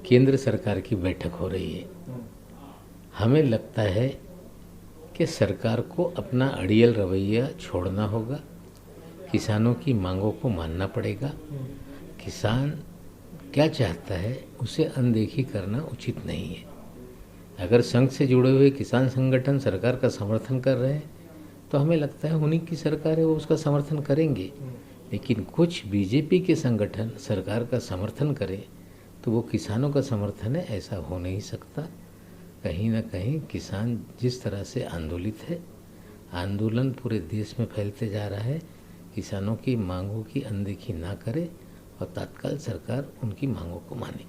केंद्र सरकार की बैठक हो रही है। हमें लगता है कि सरकार को अपना अड़ियल रवैया छोड़ना होगा, किसानों की मांगों को मानना पड़ेगा। किसान क्या चाहता है उसे अनदेखी करना उचित नहीं है। अगर संघ से जुड़े हुए किसान संगठन सरकार का समर्थन कर रहे हैं तो हमें लगता है उन्हीं की सरकार है, वो उसका समर्थन करेंगे। लेकिन कुछ बीजेपी के संगठन सरकार का समर्थन करें तो वो किसानों का समर्थन है, ऐसा हो नहीं सकता। कहीं ना कहीं किसान जिस तरह से आंदोलित है, आंदोलन पूरे देश में फैलते जा रहा है। किसानों की मांगों की अनदेखी ना करे और तत्काल सरकार उनकी मांगों को माने।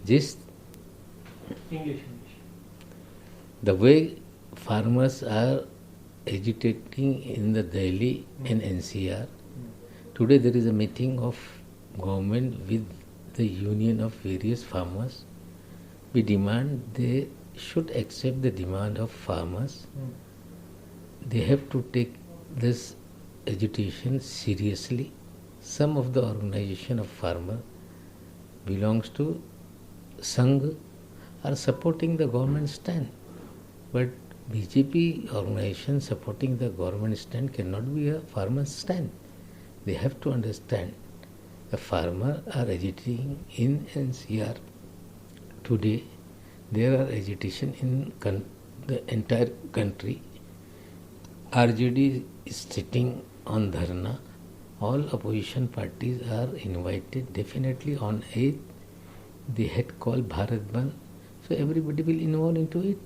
जिस the way farmers are agitating in the Delhi and NCR, today there is a meeting of government with the union of various farmers. We demand they should accept the demand of farmers. They have to take this agitation seriously. Some of the organization of farmer belongs to Sangh are supporting the government stand. But BJP organization supporting the government stand cannot be a farmer's stand. They have to understand the farmer are agitating in NCR. Today there are agitation in the entire country. RJD is sitting on dharna. All opposition parties are invited. Definitely on 8th they had called Bharat Bandh. So everybody will involve into it.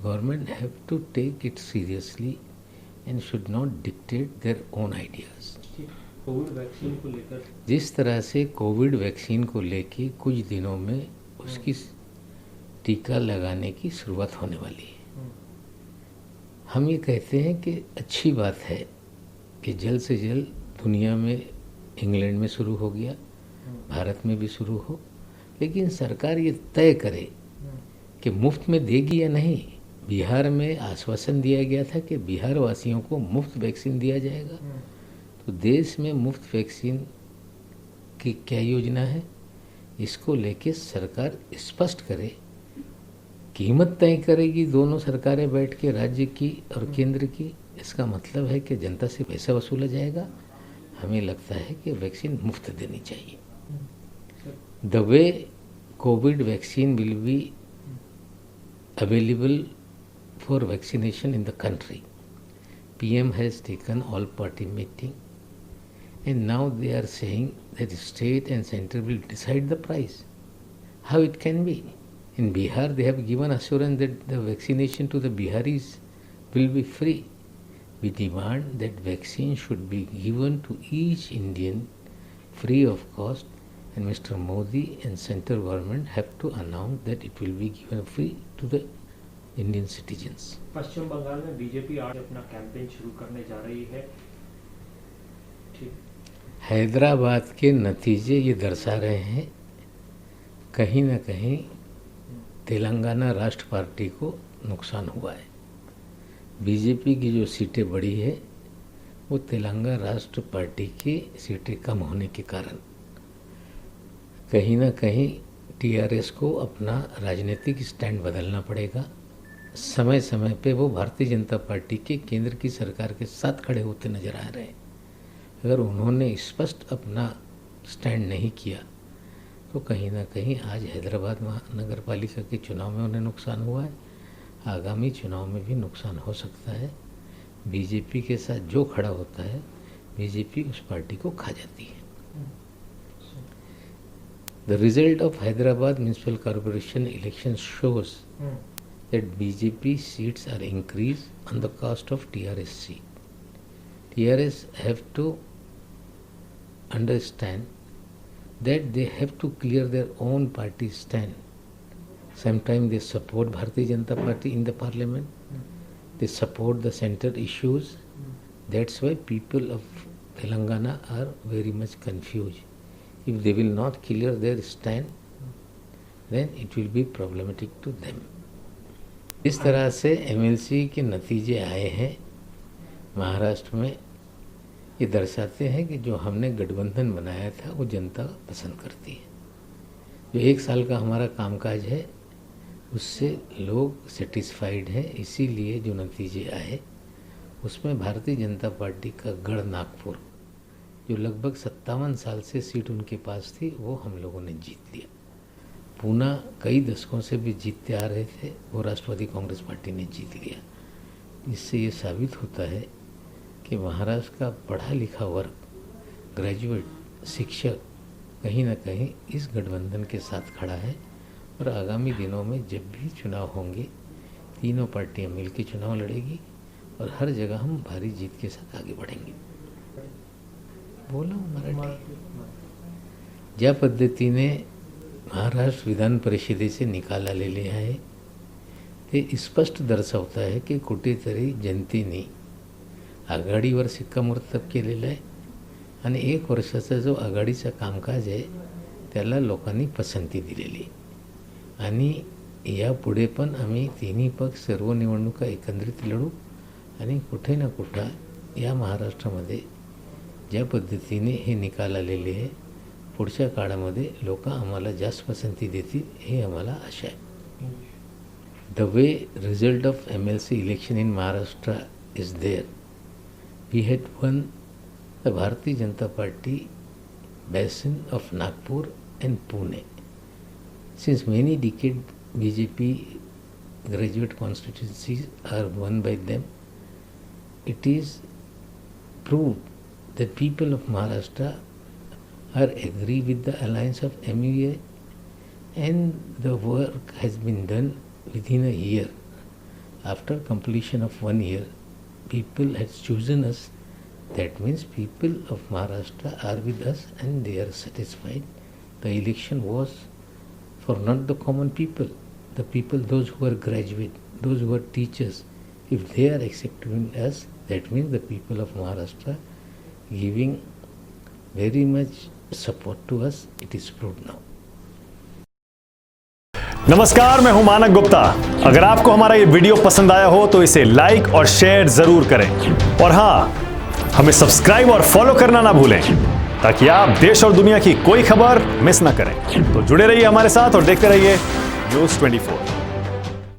Government have to take it seriously and should not dictate their own ideas. Covid vaccine को लेकर जिस तरह से Covid vaccine को लेके कुछ दिनों में उसकी टीका लगाने की शुरुआत होने वाली है। हम ये कहते हैं कि अच्छी बात है कि जल्द से जल्द दुनिया में, इंग्लैंड में शुरू हो गया, भारत में भी शुरू हो, लेकिन सरकार ये तय करे कि मुफ्त में देगी या नहीं। बिहार में आश्वासन दिया गया था कि बिहार वासियों को मुफ्त वैक्सीन दिया जाएगा। तो देश में मुफ्त वैक्सीन की क्या योजना है, इसको लेके सरकार स्पष्ट करे। कीमत तय करेगी दोनों सरकारें बैठ के, राज्य की और केंद्र की। इसका मतलब है कि जनता से पैसा वसूला जाएगा। हमें लगता है कि वैक्सीन मुफ्त देनी चाहिए। The way COVID vaccine will be available for vaccination in the country. PM has taken all party meeting and now they are saying that state and center will decide the price. How it can be? In Bihar they have given assurance that the vaccination to the Biharis will be free. We demand that vaccine should be given to each Indian free of cost. And Mr. Modi and central government have to announce that it will be given free to the Indian citizens. पश्चिम बंगाल में BJP आज अपना campaign शुरू करने जा रही है। ठीक, हैदराबाद के नतीजे ये दर्शा रहे हैं कहीं न कहीं तेलंगाना राष्ट्र पार्टी को नुकसान हुआ है। बीजेपी की जो सीटें बढ़ी है वो तेलंगाना राष्ट्र पार्टी की सीटें कम होने के कारण कहीं ना कहीं टीआरएस को अपना राजनीतिक स्टैंड बदलना पड़ेगा। समय समय पे वो भारतीय जनता पार्टी के केंद्र की सरकार के साथ खड़े होते नजर आ रहे हैं। अगर उन्होंने स्पष्ट अपना स्टैंड नहीं किया तो कहीं ना कहीं आज हैदराबाद महानगर पालिका के चुनाव में उन्हें नुकसान हुआ है, आगामी चुनाव में भी नुकसान हो सकता है। बीजेपी के साथ जो खड़ा होता है बीजेपी उस पार्टी को खा जाती है। The result of Hyderabad Municipal Corporation election shows that BJP seats are increased on the cost of TRS seat. TRS have to understand that they have to clear their own party stand. Sometimes they support Bharatiya Janata Party in the parliament. They support the center issues. That's why people of Telangana are very much confused. If they will not clear their stand, then it will be problematic to them. इस तरह से MLC के नतीजे आए हैं महाराष्ट्र में, ये दर्शाते हैं कि जो हमने गठबंधन बनाया था वो जनता पसंद करती है। जो 1 साल का हमारा कामकाज है उससे लोग सेटिस्फाइड हैं, इसीलिए जो नतीजे आए उसमें भारतीय जनता पार्टी का गढ़ नागपुर जो लगभग 57 साल से सीट उनके पास थी वो हम लोगों ने जीत लिया। पूना कई दशकों से भी जीतते आ रहे थे, वो राष्ट्रवादी कांग्रेस पार्टी ने जीत लिया। इससे ये साबित होता है कि महाराष्ट्र का पढ़ा लिखा वर्ग, ग्रेजुएट, शिक्षक कहीं ना कहीं इस गठबंधन के साथ खड़ा है और आगामी दिनों में जब भी चुनाव होंगे तीनों पार्टियां मिलकर चुनाव लड़ेगी और हर जगह हम भारी जीत के साथ आगे बढ़ेंगे। बोला मराठी ज्या पद्धतीने महाराष्ट्र विधान परिषदेचे निकाल आलेले आहे ते स्पष्ट दर्शवत आहे की कुठेतरी जनतेने आघाडीवर शिक्कामोर्तब केलेलं आहे आणि 1 वर्षाचा जो आघाडीचा कामकाज आहे त्याला लोकांनी पसंती दिलेली आणि यापुढे पण आम्ही तिन्ही पक्ष सर्व निवडणुका एकत्रित लढू आणि कुठे ना कुठं या महाराष्ट्रामध्ये ज्या पद्धतीने हे निकाल आलेले आहे पुढच्या काळामध्ये लोक आम्हाला जास्त पसंती देतील हे आम्हाला आशा आहे। The way result of MLC election in Maharashtra is there, we had one the Bharatiya Janata Party basin of Nagpur and Pune. Since many decades BJP graduate constituencies are won by them, it is proved that people of Maharashtra are agree with the alliance of MUA and the work has been done within a year. After completion of 1 year, people have chosen us. That means people of Maharashtra are with us and they are satisfied. The election was for not the common people, the people, those who are graduate, those who are teachers. If they are accepting us, that means the people of Maharashtra giving very much support to us. It is proved now. नमस्कार, मैं हूं मानक गुप्ता। अगर आपको हमारा ये video पसंद आया हो तो इसे लाइक और शेयर जरूर करें और हाँ, हमें सब्सक्राइब और फॉलो करना ना भूलें ताकि आप देश और दुनिया की कोई खबर मिस ना करें। तो जुड़े रहिए हमारे साथ और देखते रहिए न्यूज़ 24।